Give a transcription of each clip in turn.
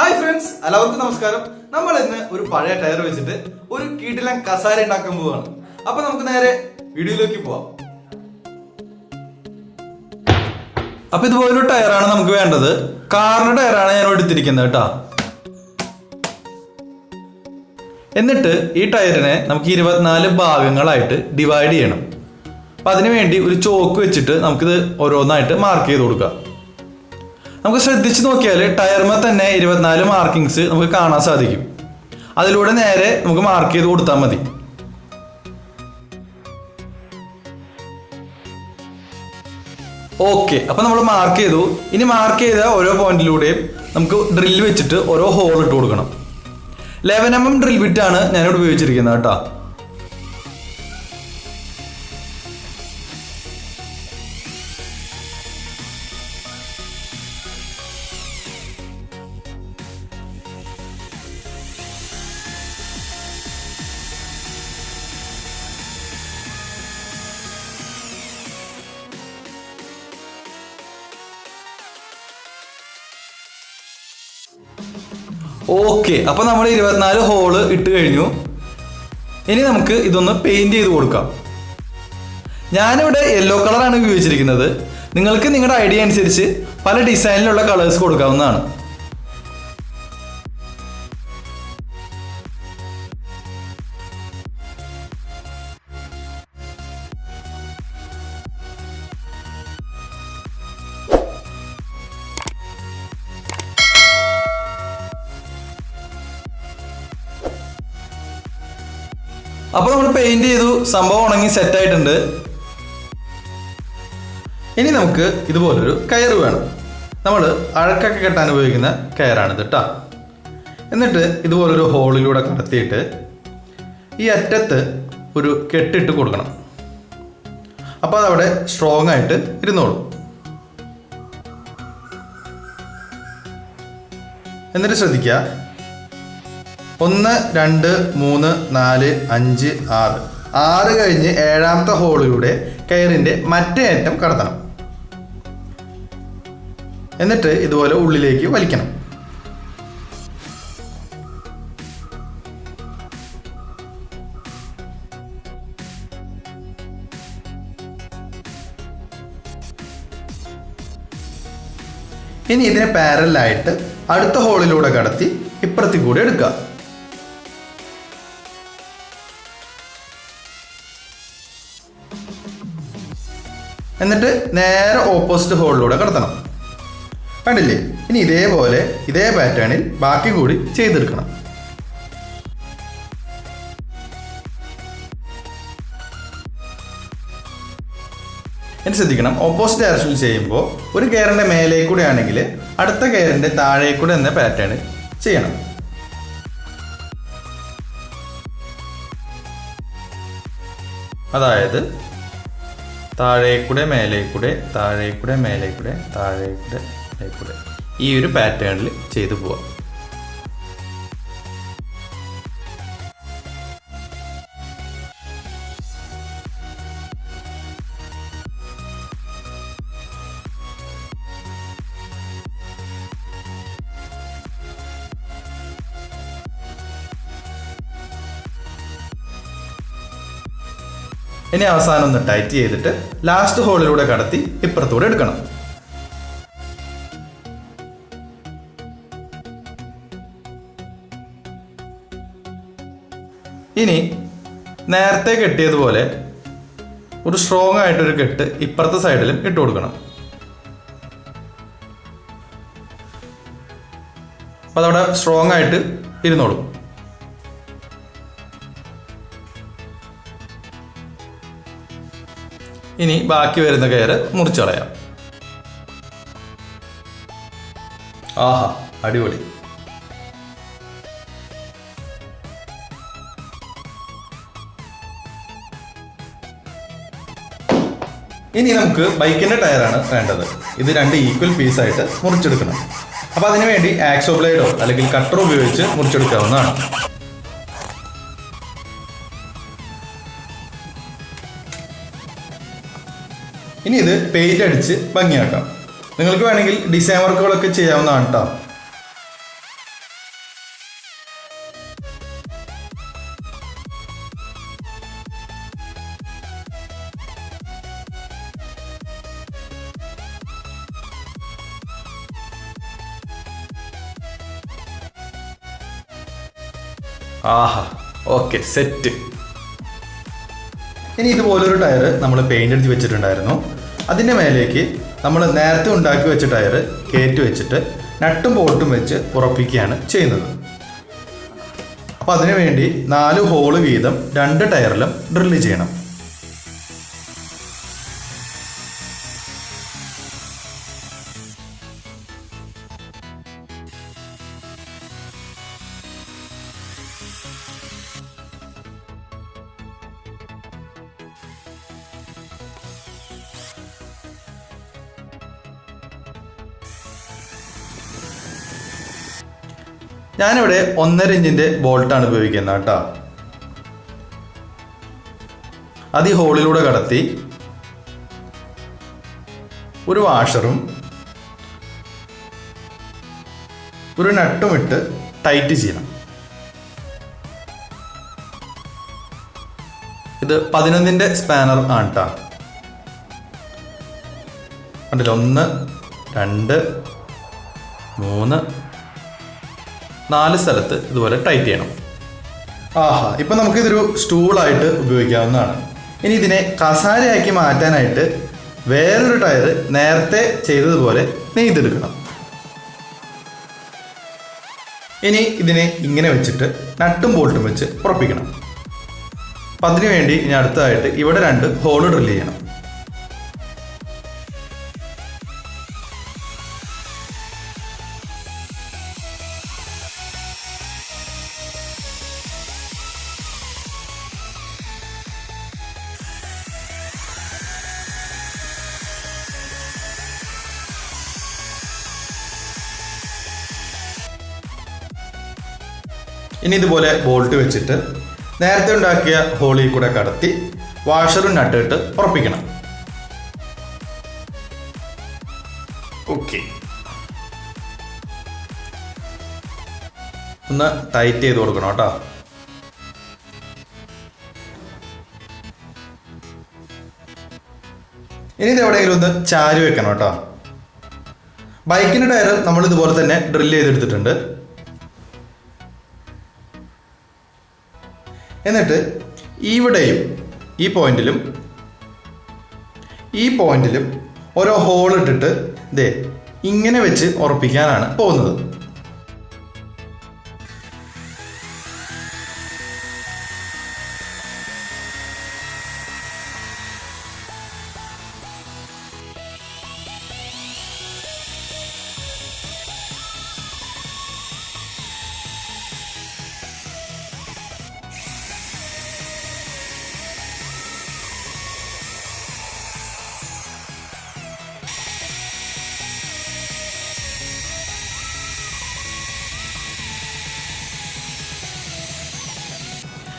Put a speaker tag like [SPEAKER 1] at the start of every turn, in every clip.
[SPEAKER 1] Hi friends, എല്ലാവർക്കും നമസ്കാരം. നമ്മൾ ഇന്ന് ഒരു പഴയ ടയർ വെച്ചിട്ട് ഒരു കിടിലൻ കസാര ഉണ്ടാക്കാൻ പോവാണ്. അപ്പൊ നമുക്ക് നേരെ വീഡിയോയിലേക്ക് പോവാം. അപ്പൊ ഇതുപോലൊരു ടയറാണ് നമുക്ക് വേണ്ടത്. കാറിന്റെ ടയറാണ് ഞാൻ എടുത്തിരിക്കുന്നത് കേട്ടോ. എന്നിട്ട് ഈ ടയറിനെ നമുക്ക് 24 ഭാഗങ്ങളായിട്ട് ഡിവൈഡ് ചെയ്യണം. അപ്പൊ അതിനുവേണ്ടി ഒരു ചോക്ക് വെച്ചിട്ട് നമുക്കിത് ഓരോന്നായിട്ട് മാർക്ക് ചെയ്ത് കൊടുക്കാം. നമുക്ക് ശ്രദ്ധിച്ച് നോക്കിയാൽ ടയർമേ തന്നെ 24 മാർക്കിങ്സ് നമുക്ക് കാണാൻ സാധിക്കും. അതിലൂടെ നേരെ നമുക്ക് മാർക്ക് ചെയ്ത് കൊടുത്താൽ മതി. ഓക്കെ, അപ്പൊ നമ്മൾ മാർക്ക് ചെയ്തു. ഇനി മാർക്ക് ചെയ്ത ഓരോ പോയിന്റിലൂടെയും നമുക്ക് ഡ്രില്ല് വെച്ചിട്ട് ഓരോ ഹോൾ ഇട്ട് കൊടുക്കണം. 11mm ഡ്രിൽ ബിറ്റാണ് ഞാനിവിടെ ഉപയോഗിച്ചിരിക്കുന്നത് കേട്ടോ. ഓക്കെ, അപ്പൊ നമ്മൾ 24 ഹോള് ഇട്ട് കഴിഞ്ഞു. ഇനി നമുക്ക് ഇതൊന്ന് പെയിന്റ് ചെയ്ത് കൊടുക്കാം. ഞാനിവിടെ യെല്ലോ കളറാണ് ഉപയോഗിച്ചിരിക്കുന്നത്. നിങ്ങൾക്ക് നിങ്ങളുടെ ഐഡിയ അനുസരിച്ച് പല ഡിസൈനിലുള്ള കളേഴ്സ് കൊടുക്കാവുന്നതാണ്. അപ്പൊ നമ്മൾ പെയിന്റ് ചെയ്തു, സംഭവം ഉണങ്ങി സെറ്റ് ആയിട്ടുണ്ട്. ഇനി നമുക്ക് ഇതുപോലൊരു കയറ് വേണം. നമ്മൾ അഴക്കൊക്കെ കെട്ടാൻ ഉപയോഗിക്കുന്ന കയറാണിത് കേട്ടോ. എന്നിട്ട് ഇതുപോലൊരു ഹോളിലൂടെ കടത്തിയിട്ട് ഈ അറ്റത്ത് ഒരു കെട്ടിട്ട് കൊടുക്കണം. അപ്പോൾ അതവിടെ സ്ട്രോങ് ആയിട്ട് ഇരുന്നോളും. എന്നിട്ട് ശ്രദ്ധിക്കുക, 1 2 3 4 5 6 6 കഴിഞ്ഞ് 7ാമത്തെ ഹോളിലൂടെ കയറിന്റെ മറ്റേ അറ്റം കടത്തണം. എന്നിട്ട് ഇതുപോലെ ഉള്ളിലേക്ക് വലിക്കണം. ഇനി ഇതിനെ പാരലായിട്ട് അടുത്ത ഹോളിലൂടെ കടത്തി ഇപ്പുറത്തി കൂടി എടുക്കുക. എന്നിട്ട് നേരെ ഓപ്പോസിറ്റ് ഹോളിലൂടെ കടത്തണം. കണ്ടില്ലേ? ഇനി ഇതേപോലെ ഇതേ പാറ്റേണിൽ ബാക്കി കൂടി ചെയ്തെടുക്കണം. ഇനി ശ്രദ്ധിക്കണം, ഓപ്പോസിറ്റ് ഡയറക്ഷനിൽ ചെയ്യുമ്പോൾ ഒരു കെയറിന്റെ മേലേ കൂടെ ആണെങ്കിൽ അടുത്ത കെയറിന്റെ താഴെ കൂടെ എന്ന പാറ്റേൺ ചെയ്യണം. അതായത് താഴേക്കൂടെ മേലേക്കൂടെ താഴേക്കൂടെ മേലേക്കൂടെ താഴേക്കൂടെ മേലേക്കൂടെ ഈ ഒരു പാറ്റേണിൽ ചെയ്തു പോവാം. ഇനി അവസാനം ഒന്ന് ടൈറ്റ് ചെയ്തിട്ട് ലാസ്റ്റ് ഹോളിലൂടെ കടത്തി ഇപ്പുറത്തൂടെ എടുക്കണം. ഇനി നേരത്തെ കെട്ടിയതുപോലെ ഒരു സ്ട്രോങ് ആയിട്ടൊരു കെട്ട് ഇപ്പുറത്തെ സൈഡിലും ഇട്ട് കൊടുക്കണം. അപ്പം അതവിടെ സ്ട്രോങ് ആയിട്ട് ഇരുന്നോളും. ഇനി ബാക്കി വരുന്ന കയറ് മുറിച്ച് കളയാം. ആഹാ, അടിപൊളി. ഇനി നമുക്ക് ബൈക്കിന്റെ ടയറാണ് വേണ്ടത്. ഇത് 2 ഈക്വൽ പീസായിട്ട് മുറിച്ചെടുക്കണം. അപ്പൊ അതിനുവേണ്ടി ആക്സോ ബ്ലേഡോ അല്ലെങ്കിൽ കട്ടറോ ഉപയോഗിച്ച് മുറിച്ചെടുക്കാവുന്നതാണ്. ഇനി ഇത് പെയിന്റ് അടിച്ച് ഭംഗിയാക്കാം. നിങ്ങൾക്ക് വേണമെങ്കിൽ ഡിസൈൻ വർക്കുകളൊക്കെ ചെയ്യാവുന്നതാണ് കേട്ടോ. ആഹാ, ഓക്കെ, സെറ്റ്. ഇനി ഇതുപോലൊരു ടയർ നമ്മൾ പെയിൻ്റ് അടിച്ച് വെച്ചിട്ടുണ്ടായിരുന്നു. അതിൻ്റെ മേലേക്ക് നമ്മൾ നേരത്തെ ഉണ്ടാക്കി വെച്ച ടയർ കയറ്റി വെച്ചിട്ട് നട്ടും ബോൾട്ടും വെച്ച് ഉറപ്പിക്കുകയാണ് ചെയ്യുന്നത്. അപ്പോൾ അതിനു വേണ്ടി 4 ഹോള് വീതം 2 ടയറിലും ഡ്രില്ല് ചെയ്യണം. ഞാനിവിടെ 1.5 ഇഞ്ചിൻ്റെ ബോൾട്ടാണ് ഉപയോഗിക്കുന്നത് കേട്ടോ. അത് ഈ ഹോളിലൂടെ കടത്തി ഒരു വാഷറും ഒരു നട്ടും ഇട്ട് ടൈറ്റ് ചെയ്യണം. ഇത് 11ൻ്റെ സ്പാനർ ആണ് കേട്ടോ. കണ്ടില്ല, 1, 2, 3, 4 സ്ഥലത്ത് ഇതുപോലെ ടൈറ്റ് ചെയ്യണം. ആഹാ, ഇപ്പം നമുക്കിതൊരു സ്റ്റൂളായിട്ട് ഉപയോഗിക്കാവുന്നതാണ്. ഇനി ഇതിനെ കസാരയാക്കി മാറ്റാനായിട്ട് വേറൊരു ടയർ നേരത്തെ ചെയ്തതുപോലെ നെയ്തെടുക്കണം. ഇനി ഇതിനെ ഇങ്ങനെ വെച്ചിട്ട് നട്ടും ബോൾട്ടും വെച്ച് ഉറപ്പിക്കണം. അപ്പം അതിനു വേണ്ടി ഇനി അടുത്തതായിട്ട് ഇവിടെ 2 ഹോള് ഡ്രില്ല് ചെയ്യണം. ഇനി ഇതുപോലെ ബോൾട്ട് വെച്ചിട്ട് നേരത്തെ ഉണ്ടാക്കിയ ഹോളിൽ കൂടെ കടത്തി വാഷറും നട്ടിട്ട് ഉറപ്പിക്കണം. ഓക്കെ, ഒന്ന് ടൈറ്റ് ചെയ്ത് കൊടുക്കണം കേട്ടോ. ഇനി ഇത് എവിടെയെങ്കിലും ഒന്ന് ചാരി വെക്കണം കേട്ടോ. ബൈക്കിൻ്റെ ടയർ നമ്മൾ ഇതുപോലെ തന്നെ ഡ്രില്ല് ചെയ്തെടുത്തിട്ടുണ്ട്. എന്നിട്ട് ഇവിടെയും ഈ പോയിന്റിലും ഓരോ ഹോൾ ഇട്ടിട്ട് ദേ ഇങ്ങനെ വെച്ച് ഉറപ്പിക്കാനാണ് പോകുന്നത്.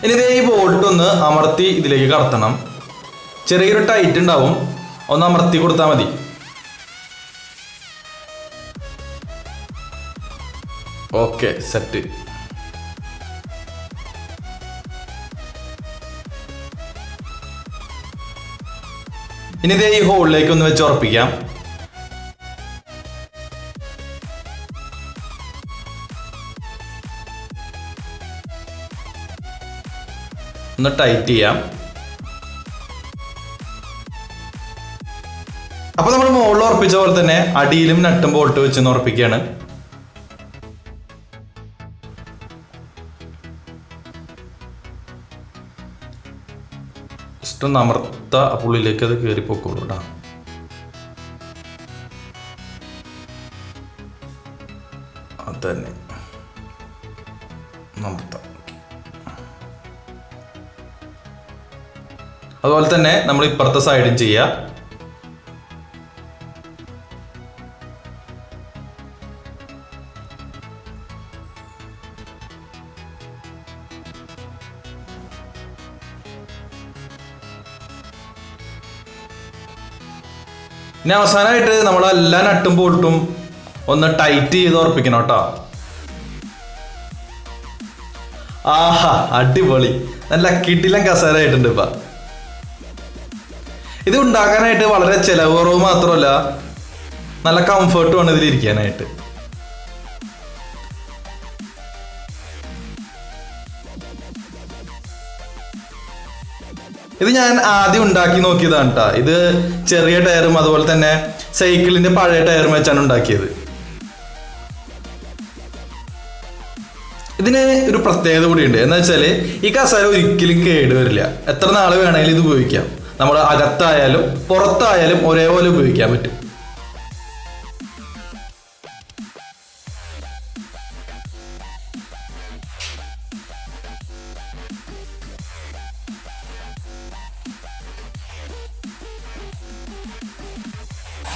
[SPEAKER 1] ഇനി ഇതേ ഈ ബോൾട്ട് ഒന്ന് അമർത്തി ഇതിലേക്ക് കടത്തണം. ചെറിയൊരു ടൈറ്റ് ഉണ്ടാവും, ഒന്ന് അമർത്തി കൊടുത്താൽ മതി. Okay, set. ഇനി ഇതേ ഈ ഹോളിലേക്ക് ഒന്ന് വെച്ച് ഉറപ്പിക്കാം. ഒന്ന് ടൈറ്റ് ചെയ്യാം. അപ്പൊ നമ്മൾ മുകളിൽ ഉറപ്പിച്ച പോലെ തന്നെ അടിയിലും നട്ടും ബോൾട്ട് വെച്ച് ഉറപ്പിക്കുകയാണ്. ജസ്റ്റ് ഒന്ന് അമർത്ത, പുള്ളിലേക്ക് അത് കയറി പൊക്കോളൂ കേട്ടോ. അത് തന്നെ അമർത്താം. അതുപോലെ തന്നെ നമ്മൾ ഇപ്പുറത്തെ സൈഡും ചെയ്യുക. ഇനി അവസാനമായിട്ട് നമ്മൾ എല്ലാ നട്ടും ബോൾട്ടും ഒന്ന് ടൈറ്റ് ചെയ്ത് ഉറപ്പിക്കണം കേട്ടോ. ആഹാ, അടിപൊളി, നല്ല കിടിലൻ കസേരയായിട്ടുണ്ട്. ഇപ്പം ഇത് ഉണ്ടാക്കാനായിട്ട് വളരെ ചിലവ് കുറവ് മാത്രമല്ല, നല്ല കംഫർട്ടുമാണ് ഇതിലിരിക്കാനായിട്ട്. ഇത് ഞാൻ ആദ്യം ഉണ്ടാക്കി നോക്കിയതാണ് കേട്ടോ. ഇത് ചെറിയ ടയറും അതുപോലെ തന്നെ സൈക്കിളിന്റെ പഴയ ടയറും വെച്ചാണ് ഉണ്ടാക്കിയത്. ഇതിന് ഒരു പ്രത്യേകത കൂടിയുണ്ട്. എന്ന് വെച്ചാൽ ഈ കസേര ഒരിക്കലും കേടുവരില്ല. എത്ര നാൾ വേണമെങ്കിലും ഇത് ഉപയോഗിക്കാം. നമ്മൾ അകത്തായാലും പുറത്തായാലും ഒരേപോലെ ഉപയോഗിക്കാൻ പറ്റും.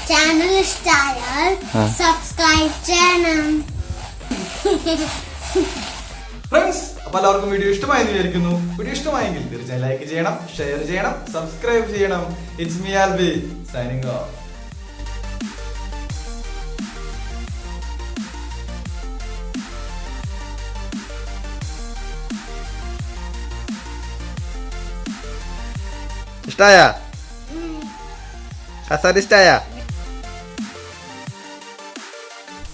[SPEAKER 2] ചാനൽ ഇഷ്ടമായാൽ സബ്സ്ക്രൈബ് ചെയ്യണം.
[SPEAKER 1] ഫ്രണ്ട്സ്, അപ്പോൾ എല്ലാവർക്കും വീഡിയോ ഇഷ്ടമായെന്ന് വിചാരിക്കുന്നു. വീഡിയോ ഇഷ്ടമായെങ്കിൽ തീർച്ചയായും ലൈക്ക് ചെയ്യണം, ഷെയർ ചെയ്യണം, സബ്സ്ക്രൈബ് ചെയ്യണം. It's me Albi signing off.
[SPEAKER 3] ഇഷ്ടായ? കസേര ഇഷ്ടായ?